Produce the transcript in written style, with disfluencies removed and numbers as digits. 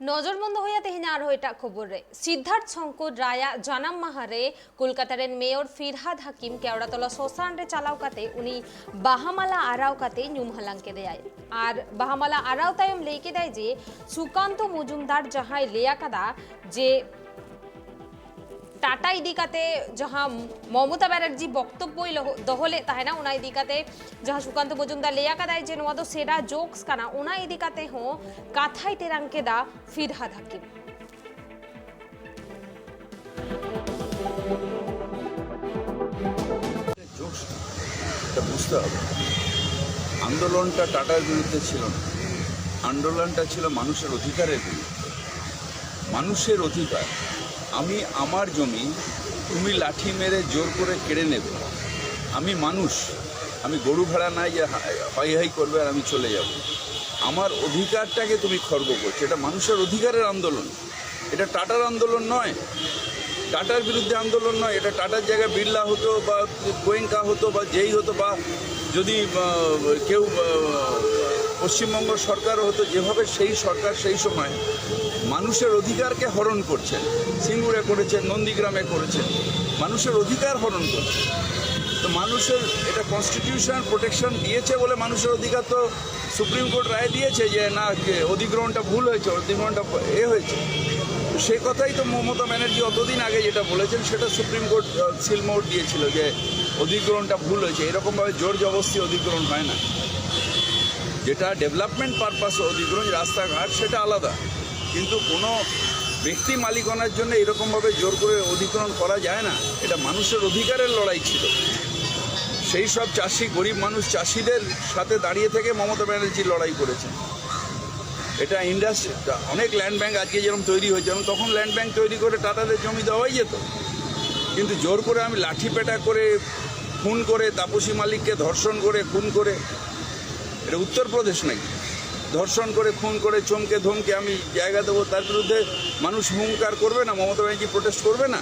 নজরবন্দ হইয়া তেহিনা আরো এটা খবর রে সিদ্ধার্থ শঙ্কর রায়া জানাম মাহারে কলকাতার মেয়র ফিরহাদ হাকিম কেওড়াতলা শ্মশান রে চালাও কাতে উনি বাহামালা আরাও কাতে নিউম হালাংকে দেয় আর বাহামালা আরাও তায়ম লেকে দেয় যে সুকান্ত মজুমদার যাহাই লেয়া কাদা যে टाटा इदिकाते जहाँ ममता बनर्जी बक्तव्य दहले ताहेना उना इदिकाते जहाँ सुकांत मजुमदार लेया कदाय जे नोआ दो सेरा जोक्स काना उना इदिकाते हो काथाई तेरांके दा फिरहाद हाकिम বুঝতে হবে আন্দোলনটা টাটার বিরুদ্ধে ছিল না, আন্দোলনটা ছিল মানুষের অধিকারের বিরুদ্ধে। মানুষের অধিকার, আমি আমার জমি তুমি লাঠি মেরে জোর করে কেড়ে নেবে, আমি মানুষ, আমি গরু ভেড়া নাই যে হাই হাই করবে আর আমি চলে যাব। আমার অধিকারটাকে তুমি খর্ব করছো, এটা মানুষের অধিকারের আন্দোলন, এটা টাটার আন্দোলন নয়, টাটার বিরুদ্ধে আন্দোলন নয়। এটা টাটার জায়গায় বিড়লা হতো বা গোয়েঙ্কা হতো বা যেই হতো বা যদি কেউ পশ্চিমবঙ্গ সরকারও হতো, যেভাবে সেই সরকার সেই সময় মানুষের অধিকারকে হরণ করছেন, সিঙ্গুরে করেছেন, নন্দীগ্রামে করেছেন, মানুষের অধিকার হরণ করছেন। তো মানুষের এটা কনস্টিটিউশন প্রোটেকশন দিয়েছে বলে মানুষের অধিকার তো সুপ্রিম কোর্ট রায় দিয়েছে যে না অধিগ্রহণটা ভুল হয়েছে, অধিগ্রহণটা হয়েছে। সেই কথাই তো মমতা ব্যানার্জি অতদিন আগে যেটা বলেছেন সেটা সুপ্রিম কোর্ট সিলমোহর দিয়েছিল যে অধিগ্রহণটা ভুল হয়েছে। এরকমভাবে জোর জবরদস্তি অধিগ্রহণ হয় না, যেটা ডেভেলপমেন্ট পারপাস অধিগ্রহণ, রাস্তাঘাট, সেটা আলাদা। কিন্তু কোনো ব্যক্তি মালিকানার জন্য এরকমভাবে জোর করে অধিগ্রহণ করা যায় না। এটা মানুষের অধিকারের লড়াই ছিল। সেই সব চাষি, গরিব মানুষ, চাষিদের সাথে দাঁড়িয়ে থেকে মমতা ব্যানার্জি লড়াই করেছেন। এটা ইন্ডাস্ট্রি, অনেক ল্যান্ড ব্যাঙ্ক আজকে যেরকম তৈরি হয়েছে, তখন ল্যান্ড ব্যাঙ্ক তৈরি করে টাটাদের জমি দেওয়াই যেত। কিন্তু জোর করে আমি লাঠি পেটা করে, খুন করে, তাপসী মালিককে ধর্ষণ করে খুন করে, এটা উত্তরপ্রদেশ নাকি, ধর্ষণ করে খুন করে চমকে ধমকে আমি জায়গা দেবো, তার বিরুদ্ধে মানুষ হুঙ্কার করবে না? মমতা ব্যানার্জি প্রোটেস্ট করবে না?